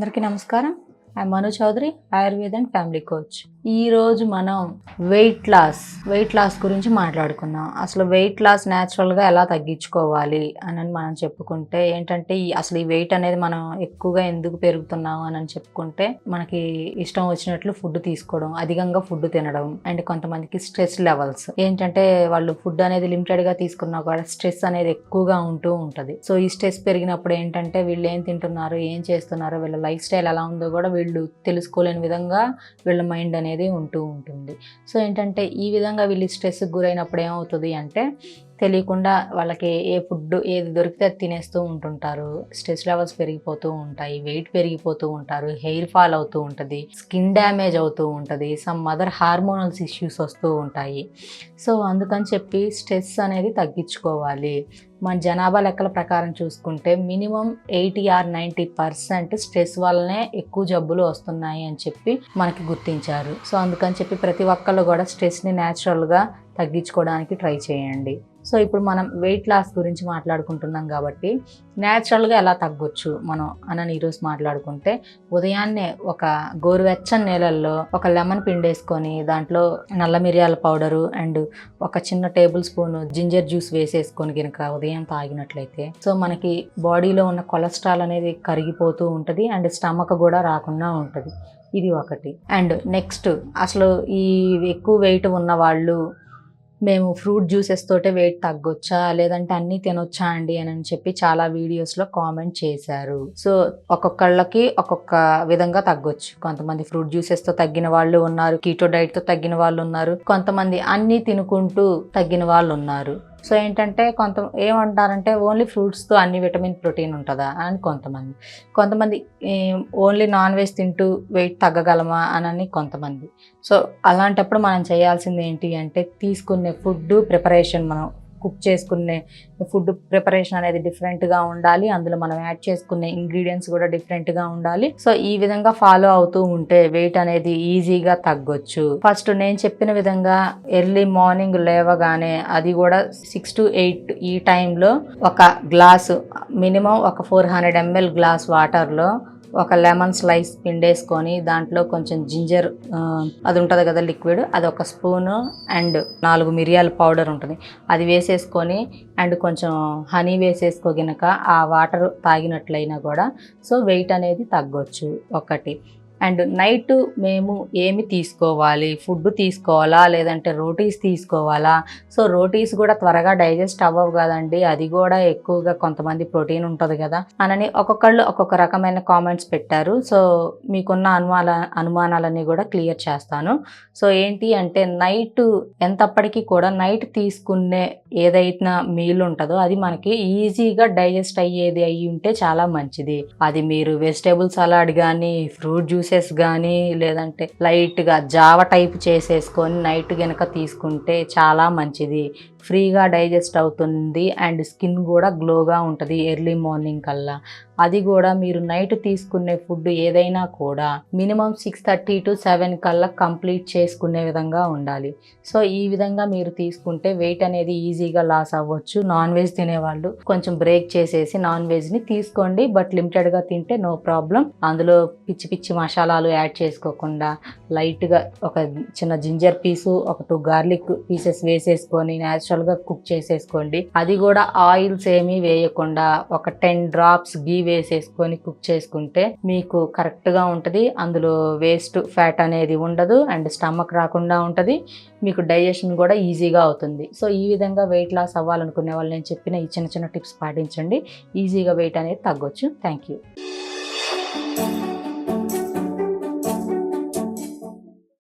అందరికీ నమస్కారం. I Manu Chaudhary, Ayurveda and family coach. ఈరోజు మనం వెయిట్ లాస్ గురించి మాట్లాడుకుందాం. అసలు వెయిట్ లాస్ న్యాచురల్గా ఎలా తగ్గించుకోవాలి అని మనం చెప్పుకుంటే ఏంటంటే అసలు ఈ వెయిట్ అనేది మనం ఎక్కువగా ఎందుకు పెరుగుతున్నాం అని చెప్పుకుంటే మనకి ఇష్టం వచ్చినట్లు ఫుడ్ తీసుకోవడం, అధికంగా ఫుడ్ తినడం, అండ్ కొంతమందికి స్ట్రెస్ లెవెల్స్ ఏంటంటే వాళ్ళు ఫుడ్ అనేది లిమిటెడ్గా తీసుకున్నా కూడా స్ట్రెస్ అనేది ఎక్కువగా ఉంటూ ఉంటుంది. సో ఈ స్ట్రెస్ పెరిగినప్పుడు ఏంటంటే వీళ్ళు ఏం తింటున్నారు, ఏం చేస్తున్నారు, వీళ్ళ లైఫ్ స్టైల్ ఎలా ఉందో కూడా వీళ్ళు తెలుసుకోలేని విధంగా వీళ్ళ మైండ్ అనేది ఉంటూ ఉంటుంది. సో ఏంటంటే ఈ విధంగా వీళ్ళు స్ట్రెస్కి గురైనప్పుడు ఏమవుతుంది అంటే తెలియకుండా వాళ్ళకి ఏ ఫుడ్ ఏది దొరికితే అది తినేస్తూ ఉంటుంటారు. స్ట్రెస్ లెవెల్స్ పెరిగిపోతూ ఉంటాయి, వెయిట్ పెరిగిపోతూ ఉంటారు, హెయిర్ ఫాల్ అవుతూ ఉంటుంది, స్కిన్ డ్యామేజ్ అవుతూ ఉంటుంది, సమ్ అదర్ హార్మోనల్స్ ఇష్యూస్ వస్తూ ఉంటాయి. సో అందుకని చెప్పి స్ట్రెస్ అనేది తగ్గించుకోవాలి. మన జనాభా లెక్కల ప్రకారం చూసుకుంటే మినిమం 80 or 90% స్ట్రెస్ వల్లనే ఎక్కువ జబ్బులు వస్తున్నాయి అని చెప్పి మనకి గుర్తించారు. సో అందుకని చెప్పి ప్రతి ఒక్కళ్ళు కూడా స్ట్రెస్ని న్యాచురల్గా తగ్గించుకోవడానికి ట్రై చేయండి. సో ఇప్పుడు మనం వెయిట్ లాస్ గురించి మాట్లాడుకుంటున్నాం కాబట్టి న్యాచురల్గా ఎలా తగ్గొచ్చు మనం అని ఈరోజు మాట్లాడుకుంటే, ఉదయాన్నే ఒక గోరువెచ్చని నీళ్ళల్లో ఒక లెమన్ పిండేసుకొని దాంట్లో నల్ల మిరియాల పౌడరు అండ్ ఒక చిన్న టేబుల్ స్పూన్ జింజర్ జ్యూస్ వేసేసుకొని కనుక ఉదయం తాగినట్లయితే సో మనకి బాడీలో ఉన్న కొలెస్ట్రాల్ అనేది కరిగిపోతూ ఉంటుంది అండ్ స్టమక్ కూడా రాకుండా ఉంటుంది. ఇది ఒకటి. అండ్ నెక్స్ట్ అసలు ఈ ఎక్కువ వెయిట్ ఉన్న వాళ్ళు మేము ఫ్రూట్ జ్యూసెస్ తోటే వెయిట్ తగ్గొచ్చా లేదంటే అన్నీ తినొచ్చా అండి అని చెప్పి చాలా వీడియోస్లో కామెంట్ చేశారు. సో ఒక్కొక్కళ్ళకి ఒక్కొక్క విధంగా తగ్గొచ్చు. కొంతమంది ఫ్రూట్ జ్యూసెస్తో తగ్గిన వాళ్ళు ఉన్నారు, కీటో డైట్తో తగ్గిన వాళ్ళు ఉన్నారు, కొంతమంది అన్నీ తినుకుంటూ తగ్గిన వాళ్ళు ఉన్నారు. సో ఏంటంటే ఏమంటారంటే ఓన్లీ ఫ్రూట్స్తో అన్ని విటమిన్ ప్రోటీన్ ఉంటుందా అని కొంతమంది ఓన్లీ నాన్ వెజ్ తింటూ వెయిట్ తగ్గగలమా అని కొంతమంది. సో అలాంటప్పుడు మనం చేయాల్సింది ఏంటి అంటే తీసుకునే ఫుడ్ ప్రిపరేషన్, మనం కుక్ చేసుకునే ఫుడ్ ప్రిపరేషన్ అనేది డిఫరెంట్గా ఉండాలి. అందులో మనం యాడ్ చేసుకునే ఇంగ్రీడియంట్స్ కూడా డిఫరెంట్గా ఉండాలి. సో ఈ విధంగా ఫాలో అవుతూ ఉంటే వెయిట్ అనేది ఈజీగా తగ్గొచ్చు. ఫస్ట్ నేను చెప్పిన విధంగా ఎర్లీ మార్నింగ్ లేవగానే, అది కూడా 6 to 8 ఈ టైంలో ఒక గ్లాసు మినిమం ఒక 400 ml గ్లాస్ వాటర్లో ఒక లెమన్ స్లైస్ పిండేసుకొని దాంట్లో కొంచెం జింజర్ అది ఉంటుంది కదా లిక్విడ్, అది ఒక స్పూను అండ్ 4 మిరియాల పౌడర్ ఉంటుంది అది వేసేసుకొని అండ్ కొంచెం హనీ వేసేసుకోగినక ఆ వాటర్ తాగినట్లయినా కూడా సో వెయిట్ అనేది తగ్గొచ్చు ఒకటి. అండ్ నైట్ మేము ఏమి తీసుకోవాలి, ఫుడ్ తీసుకోవాలా లేదంటే రోటీస్ తీసుకోవాలా? సో రోటీస్ కూడా త్వరగా డైజెస్ట్ అవ్వవు కదండి, అది కూడా ఎక్కువగా కొంతమంది ప్రోటీన్ ఉంటుంది కదా అని ఒక్కొక్కళ్ళు ఒక్కొక్క రకమైన కామెంట్స్ పెట్టారు. సో మీకున్న అనుమానాలన్నీ కూడా క్లియర్ చేస్తాను. సో ఏంటి అంటే నైట్ ఎంతప్పటికీ కూడా నైట్ తీసుకునే ఏదైనా మీల్ ఉంటుందో అది మనకి ఈజీగా డైజెస్ట్ అయ్యేది అయ్యి ఉంటే చాలా మంచిది. అది మీరు వెజిటేబుల్ సలాడ్ కానీ, ఫ్రూట్ జ్యూసెస్ కానీ, లేదంటే లైట్గా జావ టైప్ చేసేసుకొని నైట్ గనక తీసుకుంటే చాలా మంచిది. ఫ్రీగా డైజెస్ట్ అవుతుంది అండ్ స్కిన్ కూడా గ్లోగా ఉంటుంది ఎర్లీ మార్నింగ్ కల్లా. అది కూడా మీరు నైట్ తీసుకునే ఫుడ్ ఏదైనా కూడా మినిమం 6:30 to 7 కల్లా కంప్లీట్ చేసుకునే విధంగా ఉండాలి. సో ఈ విధంగా మీరు తీసుకుంటే వెయిట్ అనేది ఈజీగా లాస్ అవ్వచ్చు. నాన్ వెజ్ తినేవాళ్ళు కొంచెం బ్రేక్ చేసేసి నాన్ వెజ్ని తీసుకోండి, బట్ లిమిటెడ్గా తింటే నో ప్రాబ్లం. అందులో పిచ్చి పిచ్చి మసాలాలు యాడ్ చేసుకోకుండా లైట్గా ఒక చిన్న జింజర్ పీసు, ఒక 2 గార్లిక్ పీసెస్ వేసేసుకొని న్యాచురల్గా కుక్ చేసేసుకోండి. అది కూడా ఆయిల్స్ ఏమీ వేయకుండా ఒక 10 drops గీ వేసేసుకొని కుక్ చేసుకుంటే మీకు కరెక్ట్గా ఉంటుంది. అందులో వేస్ట్ ఫ్యాట్ అనేది ఉండదు అండ్ స్టమక్ రాకుండా ఉంటుంది, మీకు డైజెషన్ కూడా ఈజీగా అవుతుంది. సో ఈ విధంగా వెయిట్ లాస్ అవ్వాలనుకునే వాళ్ళు నేను చెప్పిన ఈ చిన్న చిన్న టిప్స్ పాటించండి, ఈజీగా వెయిట్ అనేది తగ్గొచ్చు. Thank you.